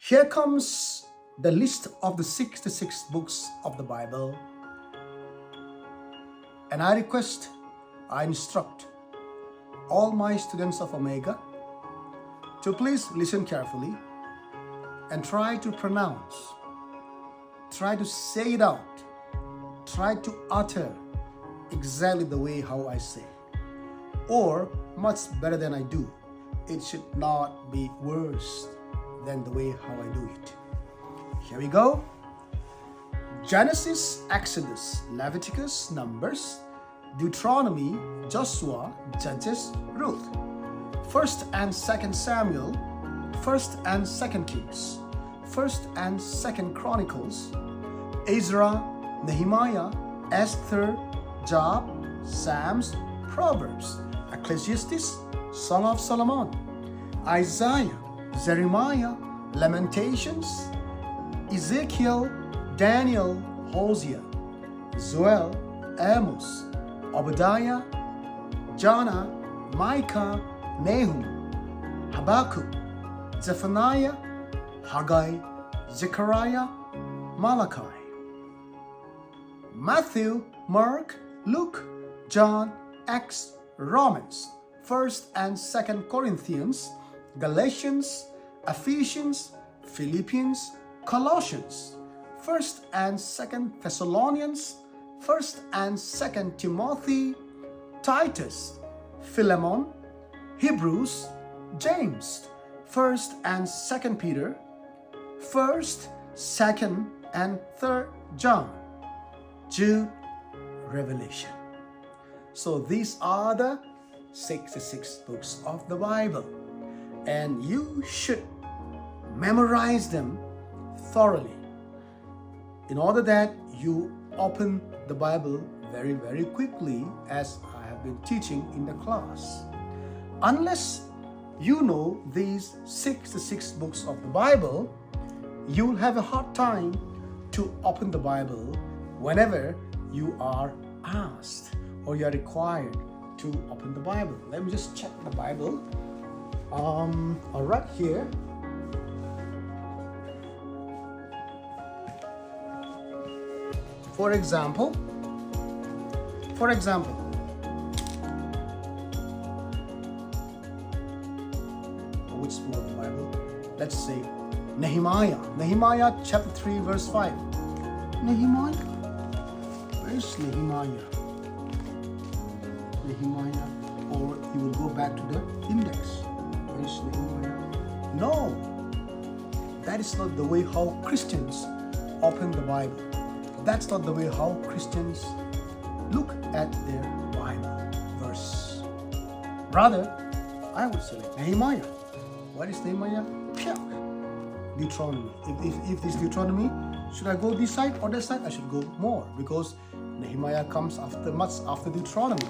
Here comes the list of the 66 books of the Bible. And I instruct all my students of Omega to please listen carefully and try to pronounce, try to say it out, try to utter exactly the way how I say, or much better than I do. It should not be worse than the way how I do it. Here we go. Genesis, Exodus, Leviticus, Numbers, Deuteronomy, Joshua, Judges, Ruth. 1st and 2nd Samuel, 1st and 2nd Kings, 1st and 2nd Chronicles, Ezra, Nehemiah, Esther, Job, Psalms, Proverbs, Ecclesiastes, Song of Solomon, Isaiah, Jeremiah, Lamentations, Ezekiel, Daniel, Hosea, Joel, Amos, Obadiah, Jonah, Micah, Nahum, Habakkuk, Zephaniah, Haggai, Zechariah, Malachi, Matthew, Mark, Luke, John, Acts, Romans, 1st and 2nd Corinthians, Galatians, Ephesians, Philippians, Colossians, 1st and 2nd Thessalonians, 1st and 2nd Timothy, Titus, Philemon, Hebrews, James, 1st and 2nd Peter, 1st, 2nd and 3rd John, Jude, Revelation. So these are the 66 books of the Bible, and you should memorize them thoroughly in order that you open the Bible very, very quickly, as I have been teaching in the class. Unless you know these 66 books of the Bible, you will have a hard time to open the Bible whenever you are asked or you are required to open the Bible. Let me just check the Bible. All right, here. For example, which book of the Bible? Let's say Nehemiah chapter 3 verse 5. Nehemiah? Where's Nehemiah? Or you will go back to the index. Where's Nehemiah? No, that is not the way how Christians open the Bible. That's not the way how Christians look at their Bible verse. Rather, I would select Nehemiah. What is Nehemiah? Deuteronomy. If this Deuteronomy, should I go this side or that side? I should go more, because Nehemiah comes much after Deuteronomy.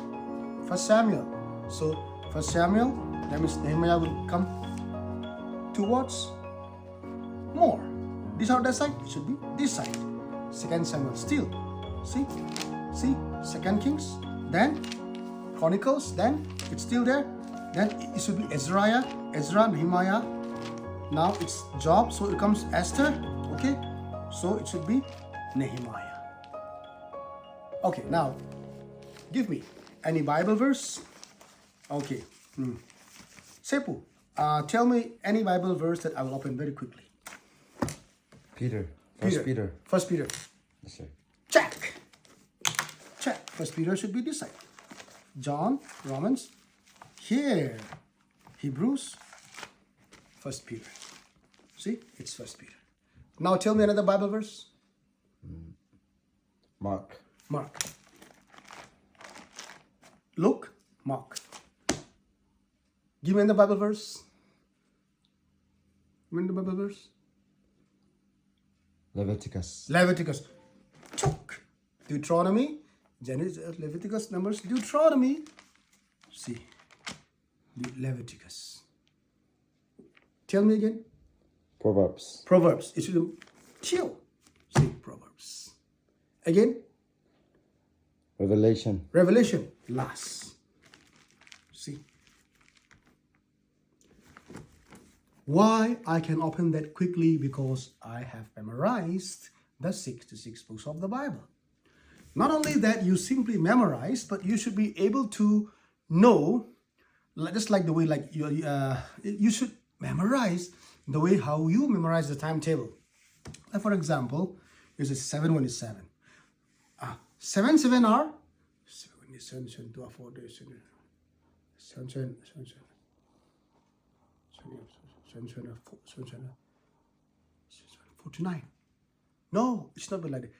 1 Samuel. So 1 Samuel, that means Nehemiah will come towards more. This or that side? It should be this side. 2 Samuel still. See? 2 Kings, then Chronicles, then it's still there. Then it should be Ezra, Nehemiah. Now it's Job, so it comes Esther. Okay, so it should be Nehemiah. Okay, now give me any Bible verse. Okay, Sepu, tell me any Bible verse that I will open very quickly. First Peter. Yes, sir. Check. 1 Peter should be this side. John, Romans, here. Hebrews, 1 Peter. See, it's 1 Peter. Now tell me another Bible verse. Mark. Luke, Mark. Give me the Bible verse. Leviticus. Choke. Deuteronomy, Genesis, Leviticus, Numbers, Deuteronomy. See, Leviticus. Tell me again. Proverbs. It should be chill. See, Proverbs. Again. Revelation. Last. See. Why I can open that quickly? Because I have memorized the 66 books of the Bible. Not only that you simply memorize, but you should be able to know, just like the way you should memorize the way how you memorize the timetable. Like for example, here's a 717. 7 are 7 7 2 4 days 7 7 7 49. No, it's not like that.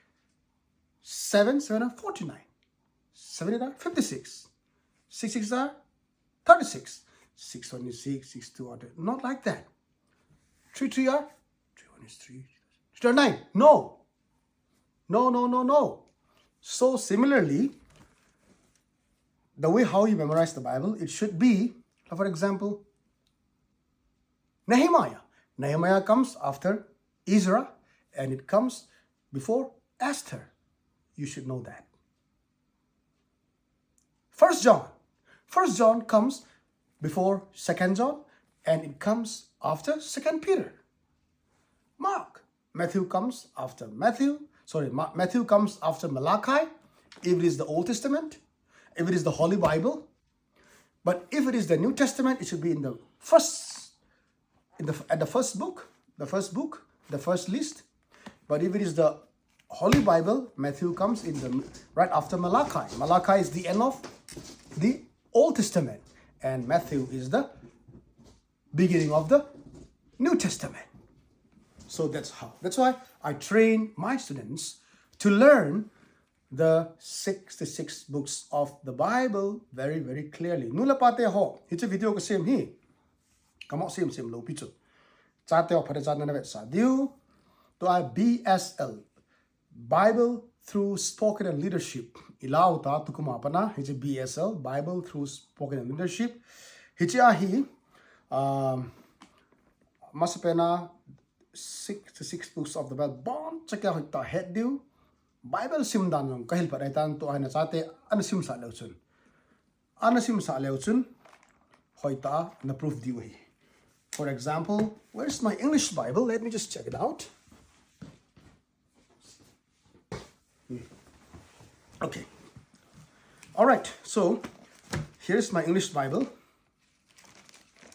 7 are 49. 7 are 56. 6 are 36. 6 1 is 6, 6 2 are not like that. 3 3 are 3 1 is 3. 3 are 9. No. No. So similarly, the way how you memorize the Bible, it should be, for example, Nehemiah. Nehemiah comes after Ezra and it comes before Esther. You should know that. First John comes before 2nd John and it comes after 2nd Peter. Matthew comes after Matthew comes after Malachi, if it is the Old Testament, if it is the Holy Bible. But if it is the New Testament, it should be in the first list. But if it is the Holy Bible, Matthew comes in the right after Malachi. Malachi is the end of the Old Testament, and Matthew is the beginning of the New Testament. So that's why I train my students to learn the 66 books of the Bible very, very clearly. Nula pate ho. It's a video ka same hi. Kamo same lo picho. Chate ho phare chat na vet sa diu to I BSL Bible through spoken and leadership. Ilaw ta tukuma pana hiche BSL Bible through spoken and leadership. Hiche ahi masapena 66 books of the Bible. Bon chakya hita head diu Bible sim dan long kahil pa daitan to ana chate anasim sa leuchun. Anasim sa leuchun hoita na proof diu hi. For example, where's my English Bible? Let me just check it out. Okay. All right. So here's my English Bible.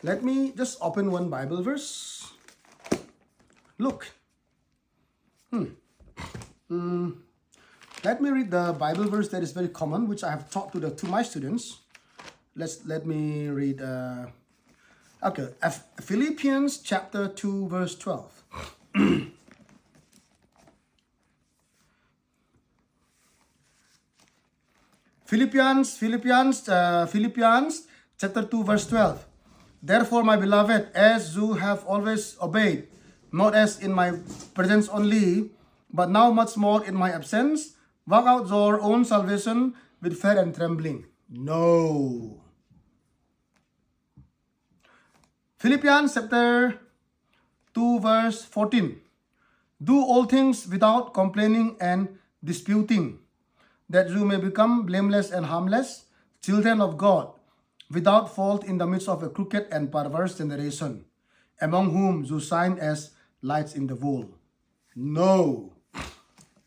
Let me just open one Bible verse. Look. Let me read the Bible verse that is very common, which I have taught to my students. Let me read. Okay, Philippians chapter 2, verse 12. Philippians chapter 2, verse 12. Therefore, my beloved, as you have always obeyed, not as in my presence only, but now much more in my absence, work out your own salvation with fear and trembling. No. Philippians chapter 2, verse 14. Do all things without complaining and disputing, that you may become blameless and harmless, children of God, without fault in the midst of a crooked and perverse generation, among whom you shine as lights in the world. No.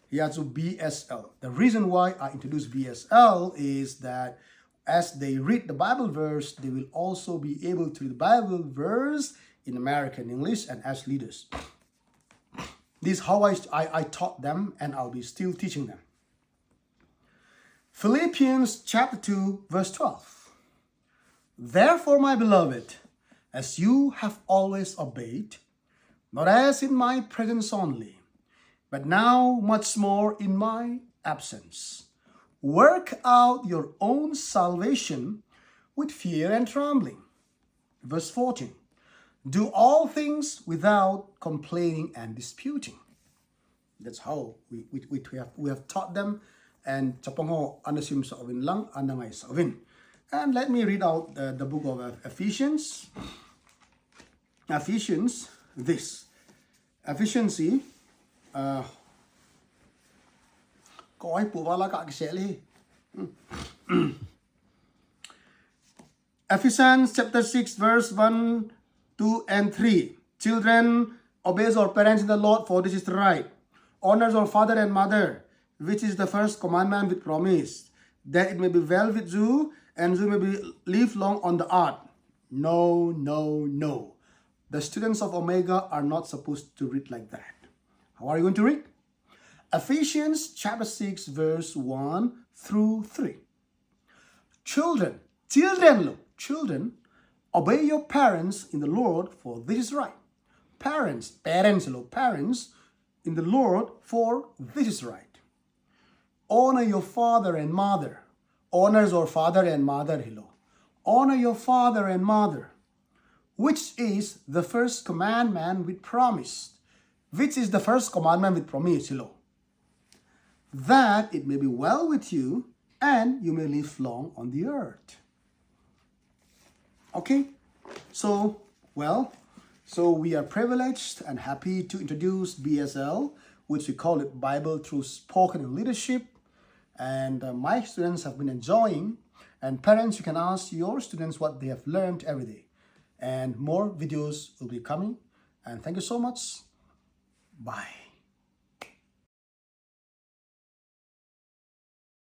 He has a BSL. The reason why I introduce BSL is that as they read the Bible verse, they will also be able to read the Bible verse in American English and as leaders. This is how I taught them, and I'll be still teaching them. Philippians chapter 2, verse 12. Therefore, my beloved, as you have always obeyed, not as in my presence only, but now much more in my absence, work out your own salvation with fear and trembling. Verse 14. Do all things without complaining and disputing. That's how we have taught them. And chapongo anasim sa ovin lang, anangay sa ovin. And let me read out the book of Ephesians. Ephesians, this. Efficiency. Koi puwala ka agseli. Ephesians chapter 6, verse 1 2 and 3. Children, obey your parents in the Lord, for this is right. Honor your father and mother, which is the first commandment with promise, that it may be well with you and you may live long on the earth. No, no, no. The students of Omega are not supposed to read like that. How are you going to read? Ephesians chapter 6 verse 1 through 3. Children, obey your parents in the Lord, for this is right. Parents in the Lord, for this is right. Honor your father and mother. Honor your father and mother. Honor your father and mother, which is the first commandment with promise. Which is the first commandment with promise. That it may be well with you and you may live long on the earth. Okay, so we are privileged and happy to introduce BSL, which we call it Bible Through Spoken Leadership. And my students have been enjoying. And parents, you can ask your students what they have learned every day. And more videos will be coming. And thank you so much. Bye.